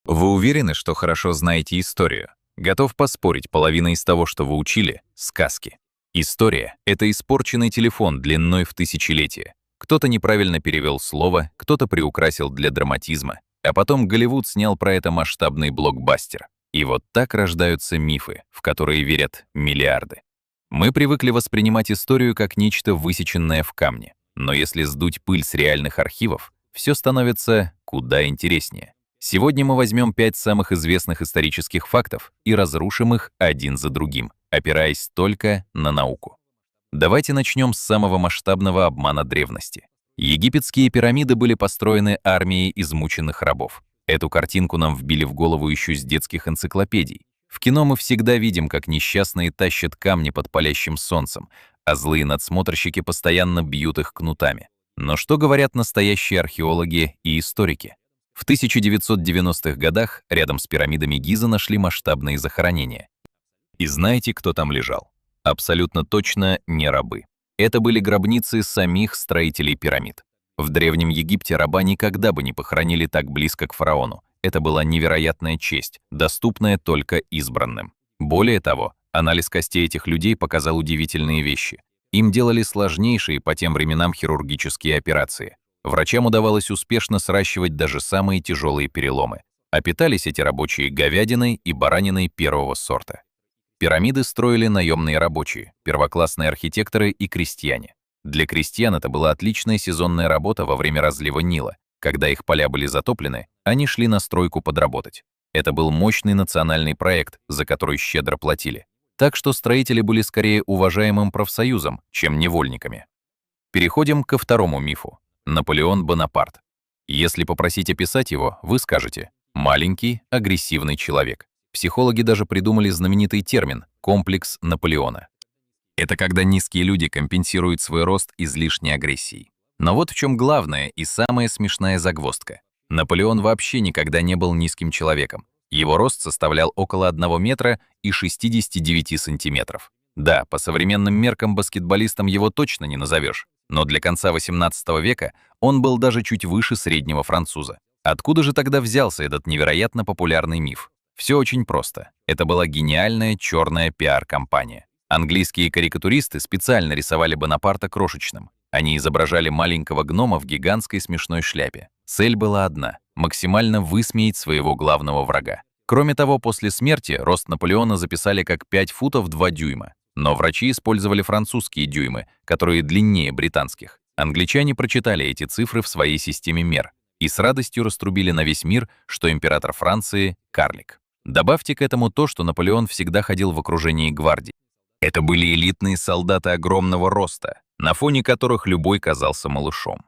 Вы уверены, что хорошо знаете историю? Готов поспорить, половина из того, что вы учили — сказки. История — это испорченный телефон длиной в тысячелетие. Кто-то неправильно перевел слово, кто-то приукрасил для драматизма, а потом Голливуд снял про это масштабный блокбастер. И вот так рождаются мифы, в которые верят миллиарды. Мы привыкли воспринимать историю как нечто высеченное в камне. Но если сдуть пыль с реальных архивов, все становится куда интереснее. Сегодня мы возьмем 5 самых известных исторических фактов и разрушим их один за другим, опираясь только на науку. Давайте начнем с самого масштабного обмана древности. Египетские пирамиды были построены армией измученных рабов. Эту картинку нам вбили в голову еще с детских энциклопедий. В кино мы всегда видим, как несчастные тащат камни под палящим солнцем, а злые надсмотрщики постоянно бьют их кнутами. Но что говорят настоящие археологи и историки? В 1990-х годах рядом с пирамидами Гиза нашли масштабные захоронения. И знаете, кто там лежал? Абсолютно точно не рабы. Это были гробницы самих строителей пирамид. В Древнем Египте раба никогда бы не похоронили так близко к фараону. Это была невероятная честь, доступная только избранным. Более того, анализ костей этих людей показал удивительные вещи. Им делали сложнейшие по тем временам хирургические операции. Врачам удавалось успешно сращивать даже самые тяжелые переломы. А питались эти рабочие говядиной и бараниной первого сорта. Пирамиды строили наемные рабочие, первоклассные архитекторы и крестьяне. Для крестьян это была отличная сезонная работа во время разлива Нила. Когда их поля были затоплены, они шли на стройку подработать. Это был мощный национальный проект, за который щедро платили. Так что строители были скорее уважаемым профсоюзом, чем невольниками. Переходим ко второму мифу. Наполеон Бонапарт. Если попросить описать его, вы скажете «маленький, агрессивный человек». Психологи даже придумали знаменитый термин «комплекс Наполеона». Это когда низкие люди компенсируют свой рост излишней агрессией. Но вот в чем главная и самая смешная загвоздка. Наполеон вообще никогда не был низким человеком. Его рост составлял около 1 метра и 69 сантиметров. Да, по современным меркам баскетболистом его точно не назовешь. Но для конца XVIII века он был даже чуть выше среднего француза. Откуда же тогда взялся этот невероятно популярный миф? Все очень просто. Это была гениальная черная пиар-компания. Английские карикатуристы специально рисовали Бонапарта крошечным. Они изображали маленького гнома в гигантской смешной шляпе. Цель была одна — максимально высмеять своего главного врага. Кроме того, после смерти рост Наполеона записали как 5 футов 2 дюйма. Но врачи использовали французские дюймы, которые длиннее британских. Англичане прочитали эти цифры в своей системе мер и с радостью раструбили на весь мир, что император Франции — карлик. Добавьте к этому то, что Наполеон всегда ходил в окружении гвардии. Это были элитные солдаты огромного роста, на фоне которых любой казался малышом.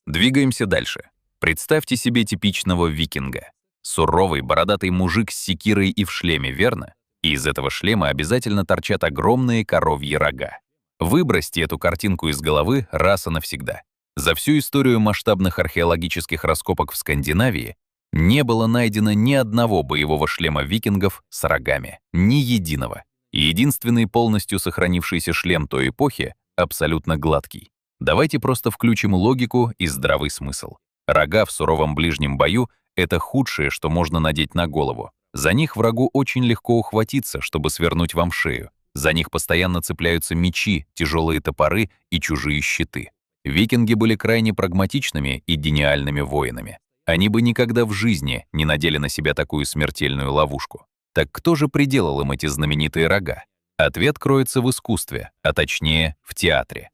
Двигаемся дальше. Представьте себе типичного викинга. Суровый, бородатый мужик с секирой и в шлеме, верно? И из этого шлема обязательно торчат огромные коровьи рога. Выбросьте эту картинку из головы раз и навсегда. За всю историю масштабных археологических раскопок в Скандинавии не было найдено ни одного боевого шлема викингов с рогами. Ни единого. И единственный полностью сохранившийся шлем той эпохи абсолютно гладкий. Давайте просто включим логику и здравый смысл. Рога в суровом ближнем бою — это худшее, что можно надеть на голову. За них врагу очень легко ухватиться, чтобы свернуть вам шею. За них постоянно цепляются мечи, тяжелые топоры и чужие щиты. Викинги были крайне прагматичными и гениальными воинами. Они бы никогда в жизни не надели на себя такую смертельную ловушку. Так кто же приделал им эти знаменитые рога? Ответ кроется в искусстве, а точнее в театре.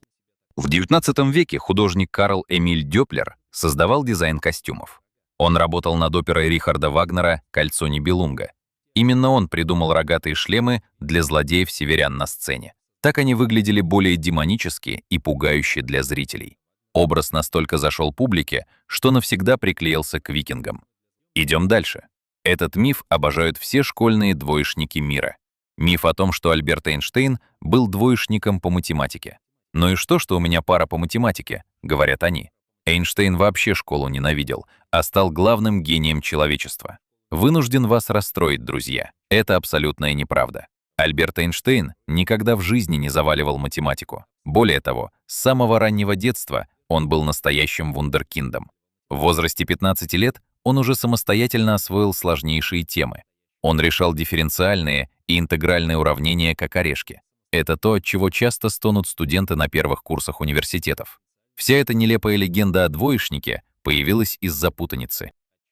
В XIX веке художник Карл Эмиль Дёплер создавал дизайн костюмов. Он работал над оперой Рихарда Вагнера «Кольцо Нибелунга». Именно он придумал рогатые шлемы для злодеев-северян на сцене. Так они выглядели более демонически и пугающе для зрителей. Образ настолько зашел публике, что навсегда приклеился к викингам. Идем дальше. Этот миф обожают все школьные двоечники мира. Миф о том, что Альберт Эйнштейн был двоечником по математике. «Ну и что у меня пара по математике?» — говорят они. Эйнштейн вообще школу ненавидел, а стал главным гением человечества. Вынужден вас расстроить, друзья. Это абсолютная неправда. Альберт Эйнштейн никогда в жизни не заваливал математику. Более того, с самого раннего детства он был настоящим вундеркиндом. В возрасте 15 лет он уже самостоятельно освоил сложнейшие темы. Он решал дифференциальные и интегральные уравнения как орешки. Это то, от чего часто стонут студенты на первых курсах университетов. Вся эта нелепая легенда о двоечнике появилась из-за путаницы.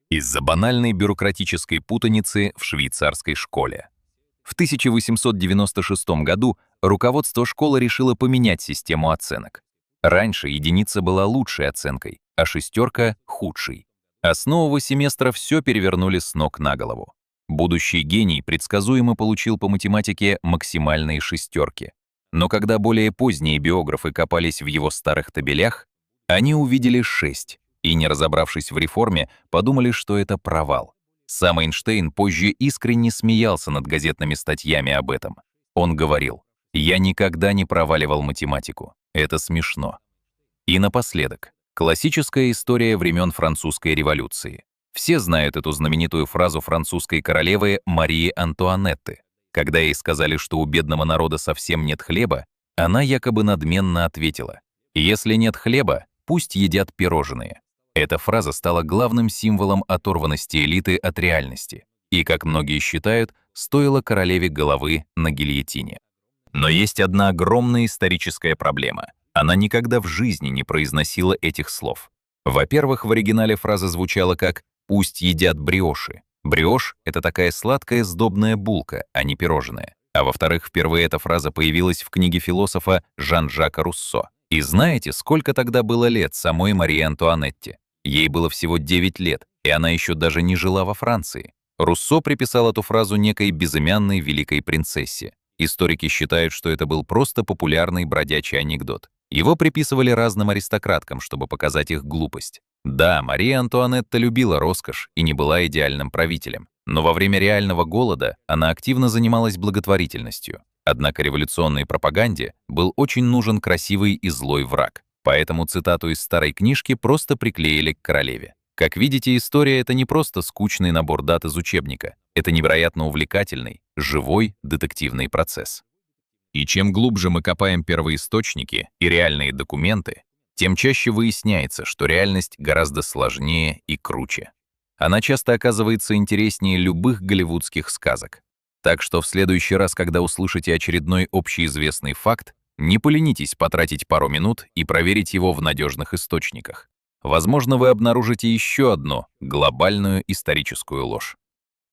Из-за банальной бюрократической путаницы в швейцарской школе. В 1896 году руководство школы решило поменять систему оценок. Раньше единица была лучшей оценкой, а шестерка — худшей. А с нового семестра все перевернули с ног на голову. Будущий гений предсказуемо получил по математике максимальные шестерки. Но когда более поздние биографы копались в его старых табелях, они увидели 6 и, не разобравшись в реформе, подумали, что это провал. Сам Эйнштейн позже искренне смеялся над газетными статьями об этом. Он говорил: «Я никогда не проваливал математику. Это смешно». И напоследок, классическая история времен Французской революции. Все знают эту знаменитую фразу французской королевы Марии Антуанетты. Когда ей сказали, что у бедного народа совсем нет хлеба, она якобы надменно ответила: «Если нет хлеба, пусть едят пирожные». Эта фраза стала главным символом оторванности элиты от реальности и, как многие считают, стоила королеве головы на гильотине. Но есть одна огромная историческая проблема. Она никогда в жизни не произносила этих слов. Во-первых, в оригинале фраза звучала как «пусть едят бриоши». Бриош — это такая сладкая сдобная булка, а не пирожное. А во-вторых, впервые эта фраза появилась в книге философа Жан-Жака Руссо. И знаете, сколько тогда было лет самой Марии Антуанетте? Ей было всего 9 лет, и она еще даже не жила во Франции. Руссо приписал эту фразу некой безымянной великой принцессе. Историки считают, что это был просто популярный бродячий анекдот. Его приписывали разным аристократкам, чтобы показать их глупость. Да, Мария Антуанетта любила роскошь и не была идеальным правителем, но во время реального голода она активно занималась благотворительностью. Однако революционной пропаганде был очень нужен красивый и злой враг, поэтому цитату из старой книжки просто приклеили к королеве. Как видите, история — это не просто скучный набор дат из учебника, это невероятно увлекательный, живой детективный процесс. И чем глубже мы копаем первоисточники и реальные документы, тем чаще выясняется, что реальность гораздо сложнее и круче. Она часто оказывается интереснее любых голливудских сказок. Так что в следующий раз, когда услышите очередной общеизвестный факт, не поленитесь потратить пару минут и проверить его в надежных источниках. Возможно, вы обнаружите еще одну глобальную историческую ложь.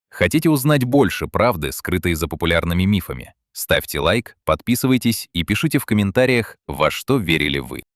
Хотите узнать больше правды, скрытой за популярными мифами? Ставьте лайк, подписывайтесь и пишите в комментариях, во что верили вы.